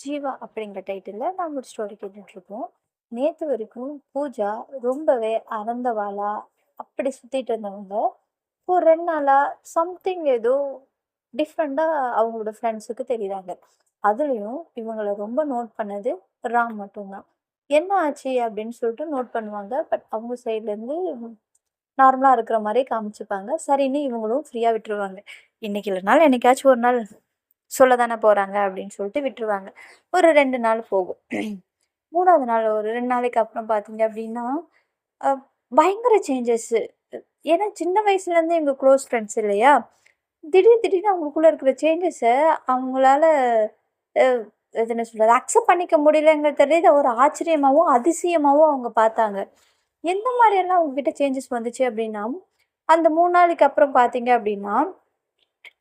ஜீவா அப்படிங்கிற டைட்டிலில் நம்ம ஒரு ஸ்டோரி கேட்டுட்ருக்கோம். நேற்று வரைக்கும் பூஜா ரொம்பவே அறந்தவாளா அப்படி சுற்றிட்டு இருந்தவங்க, ஒரு 2 நாளா சம்திங் ஏதோ டிஃப்ரெண்ட்டாக அவங்களோட ஃப்ரெண்ட்ஸுக்கு தெரியுறாங்க. அதுலேயும் இவங்கள ரொம்ப நோட் பண்ணது ராம் மட்டும்தான். என்ன ஆச்சு அப்படின்னு சொல்லிட்டு நோட் பண்ணுவாங்க. பட் அவங்க சைட்லேருந்து நார்மலா இருக்கிற மாரி காமிச்சுப்பாங்க. சரின்னு இவங்களும் ஃப்ரீயா விட்டுருவாங்க. இன்னைக்கு இல்லனாலும் என்னைக்காச்சும் ஒரு நாள் சொல்ல தானே போறாங்க அப்படின்னு சொல்லிட்டு விட்டுருவாங்க. ஒரு 2 நாள் போகும். 3வது நாள் ஒரு 2 நாளைக்கு அப்புறம் பார்த்தீங்க அப்படின்னா, அ பயங்கர சேஞ்சஸ்ஸு. ஏன்னா சின்ன வயசுலேருந்தே எங்க க்ளோஸ் ஃப்ரெண்ட்ஸ் இல்லையா? திடீர்னு அவங்களுக்குள்ள இருக்கிற சேஞ்சஸ அவங்களால அ அது என்ன சொல்றது? அக்செப்ட் பண்ணிக்க முடியலங்கிறது இத ஒரு ஆச்சரியமாவும், அதிசயமாவும் அவங்க பார்த்தாங்க. எந்த மாரியெல்லாம் உங்ககிட்ட சேஞ்சஸ் வந்துச்சு அப்படின்னா, அந்த 3 நாளைக்கு அப்புறம் பார்த்தீங்க அப்படின்னா,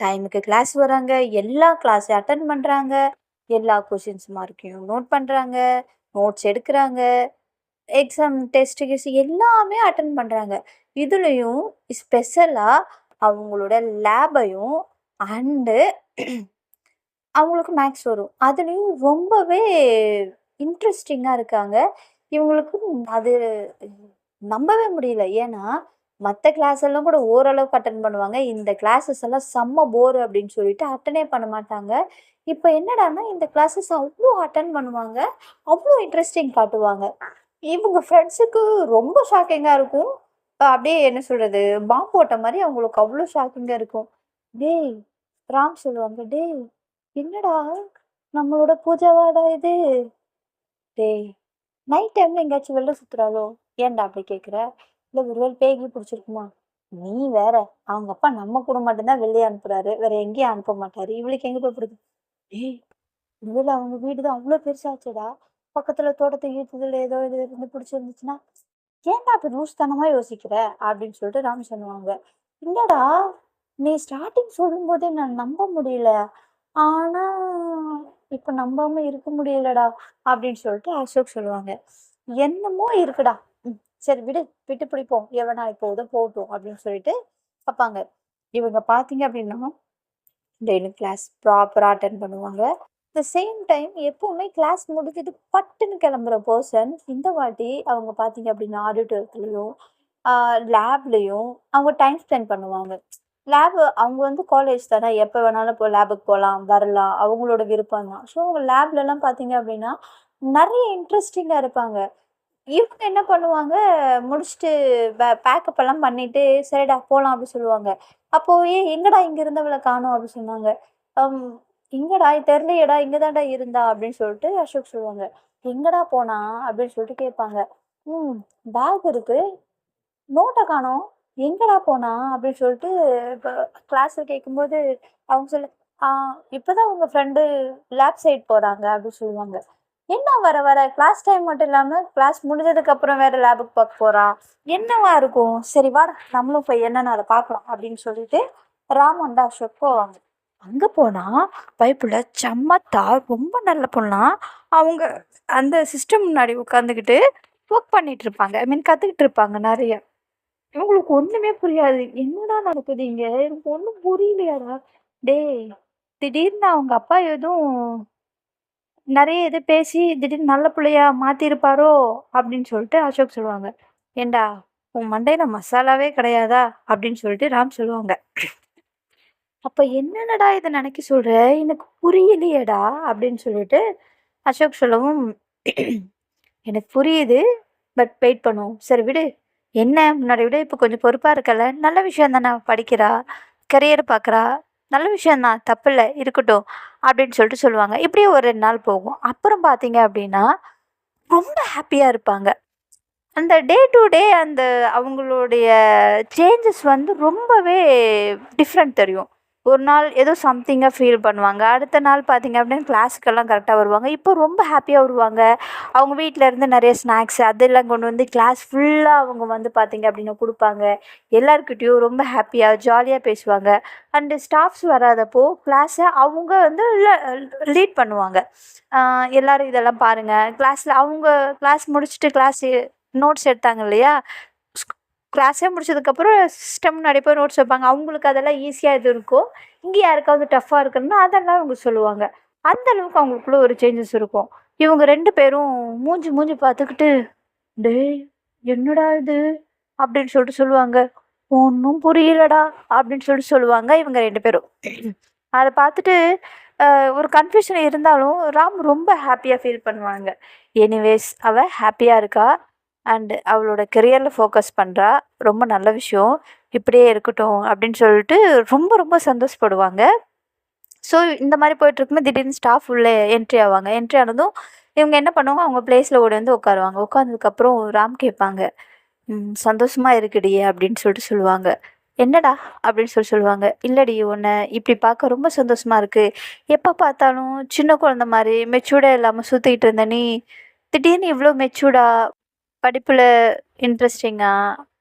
டைமுக்கு கிளாஸ் வராங்க, எல்லா கிளாஸையும் அட்டெண்ட் பண்றாங்க, எல்லா கொஷின்ஸ் மார்க்கையும் நோட் பண்றாங்க, நோட்ஸ் எடுக்குறாங்க, எக்ஸாம் டெஸ்ட் கிஸ்ட் எல்லாமே அட்டெண்ட் பண்றாங்க. இதுலயும் ஸ்பெஷலா அவங்களோட லேபையும் அண்டு அவங்களுக்கு மேக்ஸ் வரும். அதுலயும் ரொம்பவே இன்ட்ரெஸ்டிங்கா இருக்காங்க. இவங்களுக்கு அது நம்பவே முடியல. ஏன்னா, மத்த கிளாஸ் எல்லாம் கூட ஓரளவுக்கு அட்டெண்ட் பண்ணுவாங்க. இந்த கிளாஸஸ் எல்லாம் செம்ம போர் அப்படின்னு சொல்லிட்டு அட்டெண்டே பண்ண மாட்டாங்க. இப்ப என்னடான்னா, இந்த கிளாஸஸ் அவ்ளோ அட்டெண்ட் பண்ணுவாங்க. அவ்ளோ இன்ட்ரெஸ்டிங் காட்டுவாங்க. இவங்க ஃப்ரெண்ட்ஸுக்கு ரொம்ப ஷாக்கிங்கா இருக்கும். அப்படியே என்ன சொல்றது, பாம் போட்ட மாரி அவங்களுக்கு அவ்ளோ ஷாக்கிங்கா இருக்கும். "டேய்" ராம் சொல்லுவாங்க, "டேய் என்னடா நம்மளோட பூஜாவாடா இது? டேய் நைட் டைம்ல எங்கேயாச்சும் வெளில சுத்துறாளோ? ஏன்டா அப்படி கேட்குற? இல்ல ஒருவேளை பேய் கீய் பிடிச்சிருக்குமா? நீ வேற. அவங்க அப்பா நம்ம கூட மட்டும் தான் வெளிய அனுப்புறாரு. வேற எங்கேயும் அனுப்ப மாட்டாரு. இவளுக்கு எங்க போய் பிடிக்கும்? ஏய் ஒருவேளை அவங்க வீடு தான் அவ்ளோ பெருசாச்சேடா. பக்கத்துல தோட்டத்த கீட்டத்துல ஏதோ இது இருந்து பிடிச்சிருந்துச்சுன்னா, ஏன்டா அப்படி லூஸ்தனமா யோசிக்கிற? அப்படின்னு சொல்லிட்டு ராம் சொல்லுவாங்க. இல்லடா, நீ ஸ்டார்ட்டிங் சொல்லும்போதே நான் நம்ப முடியல. ஆனா, இப்ப நம்பாம இருக்க முடியலடா அப்படின்னு சொல்லிட்டு அசோக் சொல்லுவாங்க. என்னமோ இருக்குடா. சரி விடு, விட்டு பிடிப்போம். எவனா இப்போதும் போகட்டும் அப்படின்னு சொல்லிட்டு பாப்பாங்க. இவங்க பார்த்தீங்க அப்படின்னா, டெய்லியும் கிளாஸ் ப்ராப்பரா அட்டெண்ட் பண்ணுவாங்க. த சேம் டைம் எப்பவுமே கிளாஸ் முடிஞ்சுட்டு பட்டுன்னு கிளம்புற பெர்சன், இந்த வாட்டி அவங்க பார்த்தீங்க அப்படின்னா ஆடிட்டோரியத்துலயும், லேப்லயும் அவங்க டைம் ஸ்பெண்ட் பண்ணுவாங்க. லேப் அவங்க வந்து காலேஜ் தானே, எப்போ வேணாலும் லேபுக்கு போகலாம், வரலாம். அவங்களோட விருப்பம் தான். ஸோ அவங்க லேப்லலாம் பார்த்தீங்க அப்படின்னா, நெறைய இன்ட்ரெஸ்டிங்கா இருப்பாங்க. இவங்க என்ன பண்ணுவாங்க, முடிச்சுட்டு பேக்கப் எல்லாம் பண்ணிட்டு, "சரிடா போலாம்" அப்படி சொல்லுவாங்க. அப்போ "ஏய் எங்கடா இங்க இருந்தவள காணோம்?" அப்படி சொன்னாங்க. "அம் எங்கடா தெரியலையேடா, இங்க தான்டா இருந்தா" அப்படின்னு சொல்லிட்டு அசோக் சொல்லுவாங்க. "எங்கடா போனா?" அப்படின்னு சொல்லிட்டு கேட்பாங்க. "ம் பேக் இருக்கு. நோட்ட காணோம். எங்கடா போனா?" அப்படின்னு சொல்லிட்டு இப்ப கிளாஸ்ல கேட்கும்போது, அவங்க "ஆ இப்பதான் உங்க ஃப்ரெண்டு லேப் சைட் போறாங்க" அப்படின்னு சொல்லுவாங்க. "என்ன வர வர கிளாஸ் டைம் மட்டும் இல்லாம, கிளாஸ் முடிஞ்சதுக்கு அப்புறம் வேற லேபுக்கு பார்க்க போறா? என்னவா இருக்கும்? சரி வாடா நம்மளும் போய் என்னன்னு அத பார்க்கலாம்" அப்படின்னு சொல்லிட்டு ராம் அண்ட் அசோக் போவாங்க. அங்க போனா பைப்புல செம்மத்தா ரொம்ப நல்ல பொண்ணா, அவங்க அந்த சிஸ்டம் முன்னாடி உட்காந்துக்கிட்டு ஒர்க் பண்ணிட்டு இருப்பாங்க. ஐ மீன் கத்துக்கிட்டு இருப்பாங்க நெறைய. இவங்களுக்கு ஒண்ணுமே புரியாது. என்னடா நடக்குது இங்க? எனக்கு ஒண்ணும் புரியலையாடா? டேய்! திடீர்னு அவங்க அப்பா எதுவும் நெறைய இது பேசி திடீர்னு நல்ல புள்ளையா மாத்திருப்பாரோ! அப்படின்னு சொல்லிட்டு அசோக் சொல்லுவாங்க. ஏன்டா! உன் மண்டையில மசாலாவே கிடையாதா? அப்படின்னு சொல்லிட்டு ராம் சொல்லுவாங்க. அப்ப என்னடா இத நெனைக்க சொல்ற? எனக்கு புரியலையேடா! அப்படின்னு சொல்லிட்டு அசோக் சொல்லவும், எனக்கு புரியுது. பட் வெயிட் பண்ணுவோம். சரி விடு. என்ன முன்னாடிய விட இப்ப கொஞ்சம் பொறுப்பா இருக்கல்ல. நல்ல விஷயம் தானே அவ படிக்கிறா. கரியர் பார்க்குறா. நல்ல விஷயம் தான். தப்பில்ல. இருக்கட்டும். அப்படின்னு சொல்லிட்டு சொல்லுவாங்க. இப்படியே ஒரு 2 நாள் போகும். அப்புறம் பார்த்தீங்க அப்படின்னா, ரொம்ப ஹேப்பியா இருப்பாங்க. அந்த டே டு டே அந்த அவங்களுடைய சேஞ்சஸ் வந்து ரொம்பவே டிஃப்ரெண்ட் தெரியும். ஒரு நாள் ஏதோ சம்திங்கா ஃபீல் பண்ணுவாங்க. அடுத்த நாள் பார்த்தீங்க அப்படின்னா கிளாஸுக்கெல்லாம் கரெக்ட்டா வருவாங்க. இப்போ ரொம்ப ஹேப்பியா வருவாங்க. அவங்க வீட்ல இருந்து நெறைய ஸ்நாக்ஸ் அதெல்லாம் கொண்டு வந்து கிளாஸ் ஃபுல்லா அவங்க வந்து பார்த்தீங்க அப்படின்னா குடுப்பாங்க. எல்லார்கிட்டயும் ரொம்ப ஹேப்பியா, ஜாலியா பேசுவாங்க. அண்டு ஸ்டாஃப்ஸ் வராதப்போ கிளாஸ அவங்க வந்து லீட் பண்ணுவாங்க. எல்லாரும் இதெல்லாம் பாருங்க. கிளாஸ்ல அவங்க கிளாஸ் முடிச்சுட்டு நோட்ஸ் எடுத்தாங்க இல்லையா? ஸ்க் கிளாஸே முடிச்சதுக்கப்புறம் சிஸ்டம் முன்னாடி போய் நோட்ஸ் வைப்பாங்க. அவங்களுக்கு அதெல்லாம் ஈஸியா இது இருக்கும். இங்க யாருக்காவது டஃப்பா இருக்குன்னா, அதெல்லாம் அவங்க சொல்லுவாங்க. அந்த அளவுக்கு அவங்களுக்குள்ள ஒரு சேஞ்சஸ் இருக்கும். இவங்க 2 பேரும் மூஞ்சி மூஞ்சி பார்த்துக்கிட்டு, "டேய்! என்னடா இது?" அப்படின்னு சொல்லுவாங்க. "ஒண்ணும் புரியலடா" அப்படின்னு சொல்லுவாங்க இவங்க 2 பேரும். அத பார்த்துட்டு அ ஒரு கன்ஃப்யூஷன் இருந்தாலும் ராம் ரொம்ப ஹாப்பியா ஃபீல் பண்ணுவாங்க. எனிவேஸ் அவ ஹாப்பியா இருக்கா. அண்ட் அவளோட கெரியர்ல ஃபோக்கஸ் பண்றா. ரொம்ப நல்ல விஷயம். இப்படியே இருக்கட்டும் அப்படின்னு சொல்லிட்டு ரொம்ப ரொம்ப சந்தோஷப்படுவாங்க. ஸோ இந்த மாரி போயிட்டுருக்கும்போது திடீர்னு ஸ்டாஃப் உள்ள என்ட்ரி ஆவாங்க. என்ட்ரி ஆனதும் இவங்க என்ன பண்ணுவாங்க, அவங்க பிளேஸ்ல ஓடி வந்து உட்காருவாங்க. உட்காந்ததுக்கப்புறம் ராம் கேட்பாங்க, சந்தோஷமா இருக்குடி" அப்படின்னு சொல்லுவாங்க. "என்னடா?" அப்படின்னு சொல்லுவாங்க. "இல்லடி உன்ன இப்படி பார்க்க ரொம்ப சந்தோஷமா இருக்கு. எப்ப பார்த்தாலும் சின்ன குழந்தை மாரி மெச்சூர்டா இல்லாம சுத்திட்டு இருந்த நீ, திடீர்னு இவ்ளோ மெச்சூர்டா, படிப்புல இன்ட்ரெஸ்டிங்கா,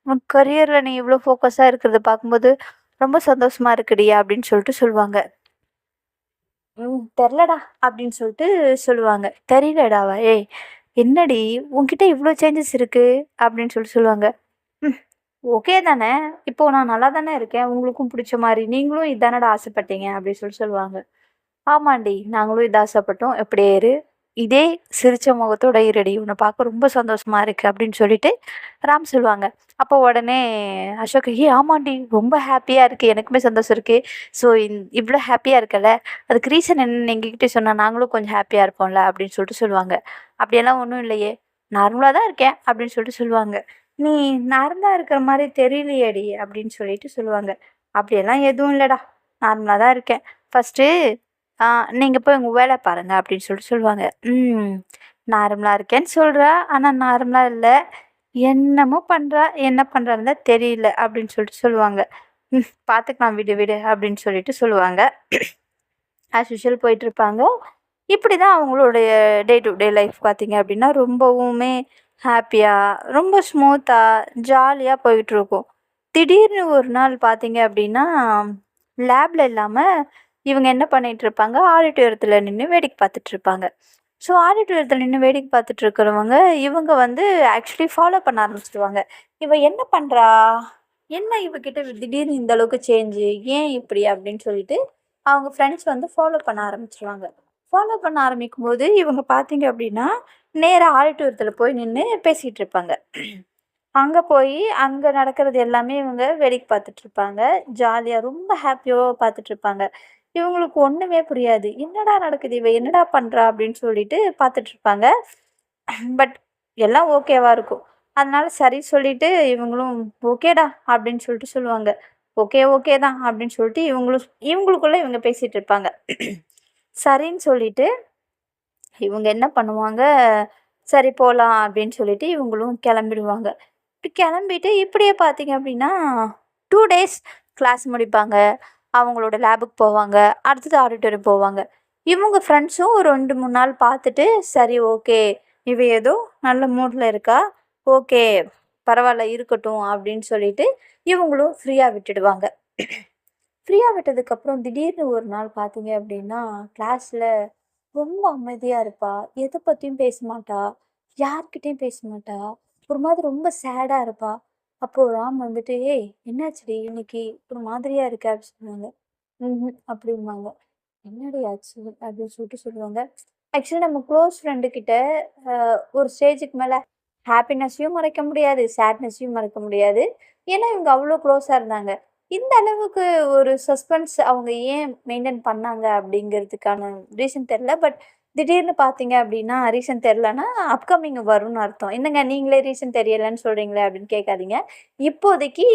உன் கரியர்ல நீ இவ்ளோ ஃபோக்கஸா இருக்கிறத பார்க்கும்போது ரொம்ப சந்தோஷமா இருக்குடி" அப்படின்னு சொல்லுவாங்க. தெரிலடா" அப்படின்னு சொல்லுவாங்க. "தெரியலடாவா? ஏய்! என்னடி உன்கிட்ட இவ்ளோ சேஞ்சஸ் இருக்கு" அப்படின்னு சொல்லுவாங்க. "ம். ஓகே தானே! இப்போ நான் நல்லா தானே இருக்கேன். உங்களுக்கும் புடிச்ச மாரி. நீங்களும் இதானடா ஆசைப்பட்டீங்க" அப்படின்னு சொல்லுவாங்க. "ஆமாண்டி, நாங்களும் இத ஆசைப்பட்டோம். இப்படியே இரு. இதே சிரிச்ச முகத்தோட இருடி. உன்ன பார்க்க ரொம்ப சந்தோஷமா இருக்கு" அப்படின்னு சொல்லிட்டு ராம் சொல்லுவாங்க. அப்போ உடனே அசோக், "ஏய் ஆமாண்டி, ரொம்ப ஹாப்பியா இருக்கு. எனக்குமே சந்தோஷம் இருக்கு. ஸோ இவ்ளோ ஹாப்பியா இருக்கல்ல, அதுக்கு ரீசன் என்னன்னு எங்ககிட்ட சொன்னா நாங்களும் கொஞ்சம் ஹாப்பியா இருப்போம்ல" அப்படின்னு சொல்லுவாங்க. "அப்படியெல்லாம் ஒண்ணும் இல்லையே. நார்மலா தான் இருக்கேன்" அப்படின்னு சொல்லுவாங்க. "நீ நார்மலா இருக்கிற மாரி தெரியலையேடி" அப்படின்னு சொல்லுவாங்க. "அப்படியெல்லாம் எதுவும் இல்லடா. நார்மலா தான் இருக்கேன். ஃபர்ஸ்ட்டு ஆ நீங்க போய் உங்க வேல பாருங்க" அப்படின்னு சொல்லுவாங்க. "ம். நார்மலா இருக்கேன்னு சொல்றா. ஆனா நார்மலா இல்ல. என்னமோ பண்றா. என்ன பண்றான்னு தான் தெரியல" அப்படின்னு சொல்லுவாங்க. பார்த்துக்கலாம் விடு விடு" அப்படின்னு சொல்லுவாங்க. ஆஸ் யூசுவல் போயிட்டுருப்பாங்க. இப்படிதான் அவங்களுடைய டே டு டே லைஃப் பார்த்தீங்க அப்படின்னா, ரொம்பவுமே ஹாப்பியா, ரொம்ப ஸ்மூத்தா, ஜாலியா போயிட்டுருக்கும். திடீர்னு ஒரு நாள் பார்த்தீங்க அப்படின்னா, லேப்ல இல்லாம இவங்க என்ன பண்ணிட்டுருப்பாங்க, ஆடிட்டோரியத்துல நின்னு வேடிக்கை பார்த்துட்ருப்பாங்க. ஸோ ஆடிட்டோரியத்துல நின்னு வேடிக்கை பார்த்துட்டு இருக்கிறவங்க, இவங்க வந்து ஆக்சுவலி ஃபாலோ பண்ண ஆரம்பிச்சுருவாங்க. "இவ என்ன பண்றா? என்ன இவகிட்ட திடீர்னு இந்த அளவுக்கு சேஞ்சு? ஏன் இப்படி?" அப்படின்னு சொல்லிட்டு அவங்க ஃப்ரெண்ட்ஸ் வந்து ஃபாலோ பண்ண ஆரம்பிச்சுருவாங்க. ஃபாலோ பண்ண ஆரம்பிக்கும்போது இவங்க பார்த்தீங்க அப்படின்னா, நேரா ஆடிட்டோரியத்துல போய் நின்னு பேசிட்டு இருப்பாங்க. அங்க போயி அங்க நடக்கிறது எல்லாமே இவங்க வேடிக்கை பார்த்துட்டு இருப்பாங்க. ஜாலியா ரொம்ப ஹாப்பியா பார்த்துட்டு இருப்பாங்க. இவங்களுக்கு ஒண்ணுமே புரியாது. "என்னடா நடக்குது? இவ என்னடா பண்றா?" அப்படின்னு சொல்லிட்டு பார்த்துட்டு இருப்பாங்க. பட் எல்லாம் ஓகேவா இருக்கும். அதனால சரி சொல்லிட்டு இவங்களும் "ஓகேடா" அப்படின்னு சொல்லுவாங்க. "ஓகே, ஓகே தான்" அப்படின்னு சொல்லிட்டு இவங்களுக்குள்ள இவங்க பேசிட்டு இருப்பாங்க. சரின்னு சொல்லிட்டு இவங்க என்ன பண்ணுவாங்க, "சரி போலாம்" அப்படின்னு சொல்லிட்டு இவங்களும் கிளம்பிடுவாங்க. இப்படி கிளம்பிட்டு இப்படியே பார்த்தீங்க அப்படின்னா, 2 டேஸ் கிளாஸ் முடிப்பாங்க. அவங்களோட லேபுக்கு போவாங்க. அடுத்தது ஆடிட்டோரியம் போவாங்க. இவங்க ஃப்ரெண்ட்ஸும் ஒரு 2, 3 நாள் பார்த்துட்டு, "சரி ஓகே. இவ ஏதோ நல்ல மூட்ல இருக்கா. ஓகே. பரவால்ல இருக்கட்டும்" அப்படின்னு சொல்லிட்டு இவங்களும் ஃப்ரீயா விட்டுடுவாங்க. ஃப்ரீயா விட்டதுக்கப்புறம் திடீர்னு ஒரு நாள் பார்த்தீங்க அப்படின்னா, கிளாஸ்ல ரொம்ப அமைதியா இருப்பா. எத பத்தியும் பேச மாட்டா. யார்கிட்டயும் பேச மாட்டா. ஒரு மாதிரி ரொம்ப சேடா இருப்பா. அப்போ ராம் வந்துட்டு, "ஏய் என்னாச்சுடி? இன்னைக்கு ஒரு மாதிரியா இருக்க" அப்படின்னு சொன்னாங்க. "ம்ஹ்ம்" அப்படிம்பாங்க. "என்னடி ஆச்சு?" அப்படின்னு சொல்லுவாங்க. ஆக்சுவலி நம்ம க்ளோஸ் ஃப்ரெண்டு கிட்ட அ ஒரு ஸ்டேஜுக்கு மேல ஹாப்பினஸ்ஸையும் மறைக்க முடியாது, சேட்னஸையும் மறைக்க முடியாது. ஏன்னா இவங்க அவ்ளோ க்ளோஸா இருந்தாங்க. இந்த அளவுக்கு ஒரு சஸ்பென்ஸ் அவங்க ஏன் மெயின்டெயின் பண்ணாங்க அப்படிங்கிறதுக்கான ரீசன் தெரியல. பட் திடீர்னு பார்த்தீங்க அப்படின்னா, ரீசன் தெரியலன்னா அப்கமிங் வரும்னு அர்த்தம். "என்னங்க நீங்களே ரீசன் தெரியலன்னு சொல்றீங்களே" அப்படின்னு கேட்காதீங்க. இப்போதைக்கு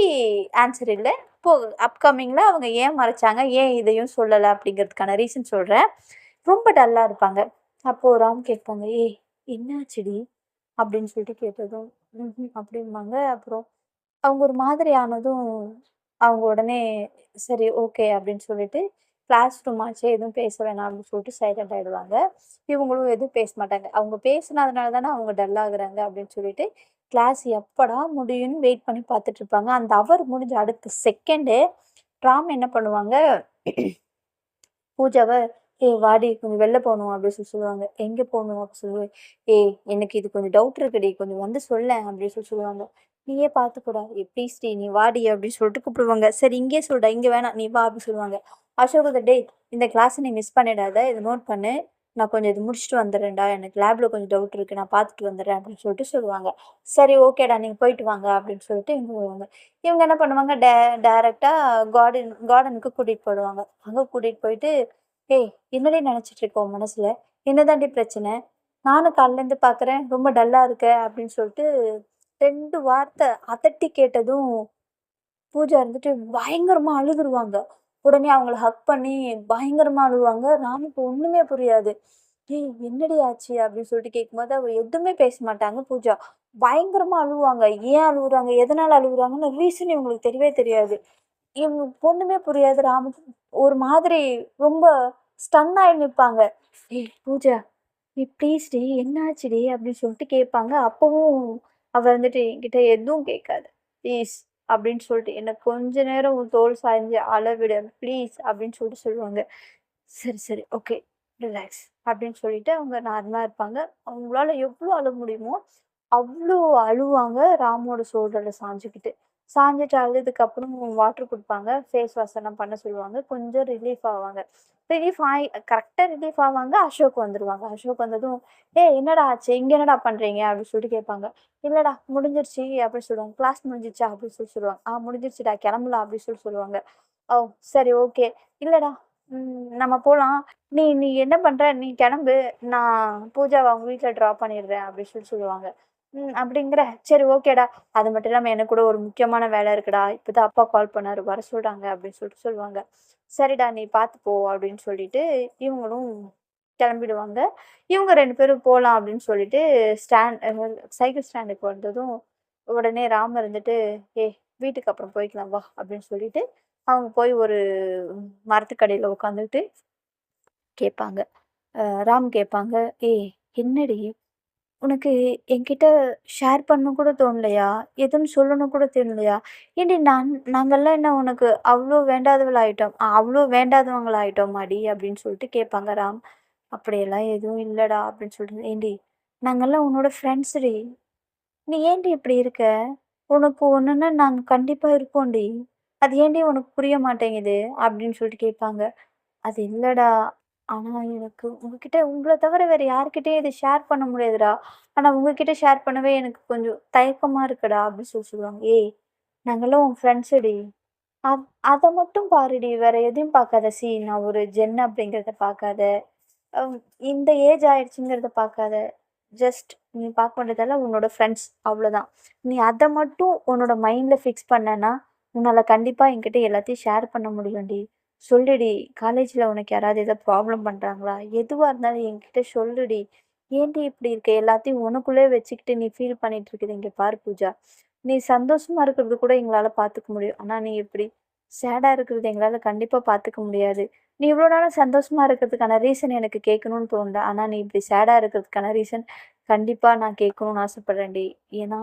ஆன்சர் இல்ல. இப்போ அப்கமிங்ல அவங்க ஏன் மறைச்சாங்க, ஏன் இதையும் சொல்லல அப்படிங்கிறதுக்கான ரீசன் சொல்றேன். ரொம்ப டல்லா இருப்பாங்க. அப்போ ராம் கேட்பாங்க, "ஏய் என்னாச்சுடி?" அப்படின்னு சொல்லிட்டு கேட்டதும், "ம்ஹ்ம்" அப்படிம்பாங்க. அப்புறம் அவங்க ஒரு மாதிரி ஆனதும், அவங்க உடனே சரி ஓகே அப்படின்னு சொல்லிட்டு, கிளாஸ் ரூம் ஆச்சே எதுவும் பேச வேணாம் அப்படின்னு சொல்லிட்டு சைலண்ட் ஆயிடுவாங்க. இவங்களும் எதுவும் பேச மாட்டாங்க. அவங்க பேசுனதுனால தானே அவங்க டல் ஆகுறாங்க அப்படின்னு சொல்லிட்டு, கிளாஸ் எப்படா முடியும்னு வெயிட் பண்ணி பார்த்துட்டு இருப்பாங்க. அந்த ஹவர் முடிஞ்ச அடுத்த செகண்டே ராம் என்ன பண்ணுவாங்க, பூஜாவ "ஏய் வாடி கொஞ்சம் வெளில போணும்" அப்படின்னு சொல்லுவாங்க. "எங்க போணும்?" அப்படி சொல்லுவேன். "ஏய் எனக்கு இது கொஞ்சம் டவுட் இருக்குடி. கொஞ்சம் வந்து சொல்லேன்" அப்படின்னு சொல்லுவாங்க. "நீயே பார்த்துக்கோடா. ஏய் ப்ளீஸ்டி நீ வாடி" அப்படின்னு சொல்லிட்டு கூப்பிடுவாங்க. "சரி இங்கேயே சொல்டா. இங்க வேணாம். நீ வா" அப்படின்னு சொல்லுவாங்க. அசோக் வந்து, "டேய் இந்த கிளாஸ நீ மிஸ் பண்ணிடாத. இத நோட் பண்ணு. நான் கொஞ்சம் இது முடிச்சுட்டு வந்துடுறேன்டா. எனக்கு லேப்ல கொஞ்சம் டவுட் இருக்கு. நான் பார்த்துட்டு வந்துடுறேன்" அப்படின்னு சொல்லிட்டு சொல்லுவாங்க. "சரி ஓகேடா. நீங்க போயிட்டு வாங்க" அப்படின்னு சொல்லிட்டு இவங்க போவாங்க. இவங்க என்ன பண்ணுவாங்க, டைரக்ட்டா கார்டனுக்கு கூட்டிட்டு போயிடுவாங்க. அங்க கூட்டிட்டு போயிட்டு, "ஏய் என்னடி நெனச்சிட்டு இருக்க உன் மனசுல? என்னதாண்டி பிரச்சனை? நானும் காலைலேருந்து பார்க்குறேன், ரொம்ப டல்லா இருக்க" அப்படின்னு சொல்லிட்டு 2 வார்த்தை அதட்டி கேட்டதும், பூஜா இருந்துட்டு பயங்கரமா அழுதுருவாங்க. உடனே அவங்கள ஹக் பண்ணி பயங்கரமா அழுவாங்க. ராமுக்கு ஒண்ணுமே புரியாது. "ஏய் என்னடி ஆச்சு?" அப்படின்னு சொல்லிட்டு கேட்கும்போது, அவ எதுவுமே பேச மாட்டாங்க பூஜா. பயங்கரமா அழுவாங்க. ஏன் அழுவுறாங்க? எதனால அழுவுறாங்கன்னு ரீசன் இவங்களுக்கு தெரியவே தெரியாது. இவங்களுக்கு ஒண்ணுமே புரியாது. ராமுக்கு ஒரு மாதிரி ரொம்ப ஸ்டன் ஆயி நிப்பாங்க. "ஏய் பூஜா, ஏய் ப்ளீஸ்டி என்னாச்சுடி?" அப்படின்னு சொல்லிட்டு கேட்பாங்க. அப்பவும் அவ வந்துட்டு என்கிட்ட எதுவும் கேட்காத. ப்ளீஸ் அப்படின்னு சொல்லிட்டு என்ன கொஞ்ச நேரம் உன் தோள் சாய்ஞ்சு அழ விடு ப்ளீஸ் அப்படின்னு சொல்லிட்டு சொல்லுவாங்க. சரி, சரி. ஓகே. ரிலாக்ஸ் அப்படின்னு சொல்லிட்டு அவங்க நார்மலா இருப்பாங்க. அவங்களால எவ்ளோ அழ முடியுமோ, அவ்ளோ அழுவாங்க ராமோட ஷோல்டர்ல சாஞ்சுக்கிட்டு. சாஞ்சுட்டு அழுததுக்கப்புறம் வாட்டர் குடுப்பாங்க. ஃபேஸ் வாஷ் எல்லாம் பண்ண சொல்லுவாங்க. கொஞ்சம் ரிலீஃப் ஆவாங்க. ரிலீஃப் ஆயி கரெக்ட்டா ரிலீஃப் ஆவாங்க. அசோக் வந்துருவாங்க. அசோக் வந்ததும், "ஏய் என்னடா ஆச்சு? இங்க என்னடா பண்றீங்க?" அப்படின்னு சொல்லிட்டு கேட்பாங்க. "இல்லடா முடிஞ்சிருச்சு" அப்படின்னு சொல்லுவாங்க. "கிளாஸ் முடிஞ்சிருச்சா?" அப்படின்னு சொல்லுவாங்க. முடிஞ்சிருச்சுடா கிளம்பலாம்" அப்படின்னு சொல்லுவாங்க. "ஓ! சரி ஓகே. இல்லடா நம்ம போலாம். நீ நீ என்ன பண்ற? நீ கெளம்பு. நான் பூஜாவ அவங்க வீட்ல ட்ராப் பண்ணிடுறேன்" அப்படின்னு சொல்லுவாங்க. அப்படிங்கிற சரி ஓகேடா. அது மட்டும் இல்லாம எனக்கு கூட ஒரு முக்கியமான வேலை இருக்குடா. இப்பதான் அப்பா கால் பண்ணாரு. வர சொல்றாங்க அப்படின்னு சொல்லுவாங்க. சரிடா நீ பார்த்து போ அப்படின்னு சொல்லிட்டு இவங்களும் கிளம்பிடுவாங்க. இவங்க 2 பேரும் போலாம் அப்படின்னு சொல்லிட்டு சைக்கிள் ஸ்டாண்டுக்கு வந்ததும், உடனே ராம் இருந்துட்டு, "ஏய் வீட்டுக்கு அப்புறம் போய்க்கலாம் வா" அப்படின்னு சொல்லிட்டு, அவங்க போய் ஒரு மரத்துக்கடியில உட்காந்துட்டு கேட்பாங்க. ராம் கேட்பாங்க, "ஏய் என்னடி? உனக்கு என்கிட்ட ஷேர் பண்ண கூட தோணலையா? எதுவும் சொல்லணும் கூட தெரியலையா? ஏன்டி நாங்கலாம் என்ன உனக்கு அவ்ளோ அவ்ளோ வேண்டாதவங்களாயிட்டோமாடி?" அப்படின்னு சொல்லிட்டு கேட்பாங்க ராம். "அப்படியெல்லாம் எதுவும் இல்லடா" அப்படின்னு சொல்லிட்டு, "ஏன்டி நாங்கலாம் உன்னோட ஃப்ரெண்ட்ஸ்டி. நீ ஏன்டி இப்படி இருக்க? உனக்கு ஒண்ணுன்னா நாங்க கண்டிப்பா இருப்போம்டி. அது ஏன்டி உனக்கு புரிய மாட்டேங்குது?" அப்படின்னு சொல்லிட்டு கேட்பாங்க. "அது இல்லடா. ஆனா எனக்கு உங்கள தவிர வேற யார்கிட்டயும் இத ஷேர் பண்ண முடியாதுடா. ஆனா உங்ககிட்ட ஷேர் பண்ணவே எனக்கு கொஞ்சம் தயக்கமா இருக்குடா" அப்படின்னு சொல்லுவாங்க. "ஏய் நாங்கலாம் உன் ஃப்ரெண்ட்ஸுடி. அத மட்டும் பாருடி. வேற எதையும் பார்க்காத. நான் ஒரு ஜென் அப்படிங்கிறத பார்க்காத. அம் இந்த ஏஜ் ஆயிடுச்சுங்கிறத பார்க்காத. ஜஸ்ட் நீ பார்க்க வேண்டியதெல்லாம் உன்னோட ஃப்ரெண்ட்ஸ் அவ்வளோதான். நீ அத மட்டும் உன்னோட மைண்ட்ல ஃபிக்ஸ் பண்ணேன்னா, உன்னால கண்டிப்பா என்கிட்ட எல்லாத்தையும் ஷேர் பண்ண முடியும்டி. சொல்லுடி. காலேஜ்ல உனக்கு யாராவது ஏதாவது ப்ராப்ளம் பண்றாங்களா? எதுவா இருந்தாலும் என்கிட்ட சொல்லுடி. ஏன்டி இப்படி இருக்க? எல்லாத்தையும் உனக்குள்ளே வச்சுக்கிட்டு நீ ஃபீல் பண்ணிட்டு இருக்குது. இங்க பாரு பூஜா. நீ சந்தோஷமா இருக்கிறது கூட எங்களால பார்த்துக்க முடியும். ஆனா நீ இப்படி சேடா இருக்கிறது எங்களால கண்டிப்பா பார்த்துக்க முடியாது. நீ இவ்வளோ நாளும் சந்தோஷமா இருக்கிறதுக்கான ரீசன் எனக்கு கேட்கணும்னு தோணல. ஆனா நீ இப்படி சேடா இருக்கிறதுக்கான ரீசன் கண்டிப்பா நான் கேட்கணும்னு ஆசைப்படுறேன்டி. ஏன்னா,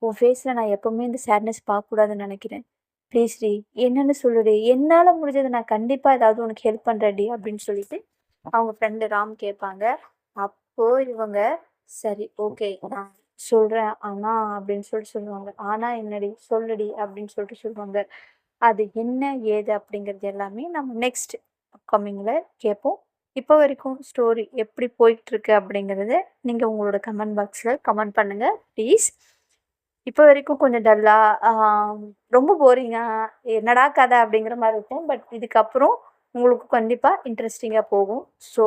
உன் ஃபேஸ்ல நான் எப்பவுமே இந்த சேட்னஸ் பார்க்கக்கூடாதுன்னு நெனைக்கிறேன். ப்ளீஸ்டி என்னன்னு சொல்லுடி. என்னால முடிஞ்சத நான் கண்டிப்பா ஏதாவது உனக்கு ஹெல்ப் பண்றேன்டி அப்படின்னு சொல்லிட்டு அவங்க ஃப்ரெண்டு ராம் கேட்பாங்க. அப்போ இவங்க, "சரி ஓகே நான் சொல்றேன். ஆனா" அப்படின்னு சொல்லுவாங்க. "ஆனா என்னடி? சொல்லுடி" அப்படின்னு சொல்லுவாங்க. அது என்ன, ஏது அப்படிங்கிறது எல்லாமே நம்ம நெக்ஸ்ட் அப்கமிங்ல கேட்போம். இப்போ வரைக்கும் ஸ்டோரி எப்படி போயிட்டுருக்கு அப்படிங்கிறத நீங்க உங்களோட கமெண்ட் பாக்ஸ்ல கமெண்ட் பண்ணுங்க ப்ளீஸ். இப்போ வரைக்கும் கொஞ்சம் டல்லா, ஆ ரொம்ப போரிங்கா, என்னடா கதை அப்படிங்கிற மாரி இருக்கும். பட் இதுக்கப்புறம் உங்களுக்கு கண்டிப்பா இன்ட்ரஸ்டிங்கா போகும். ஸோ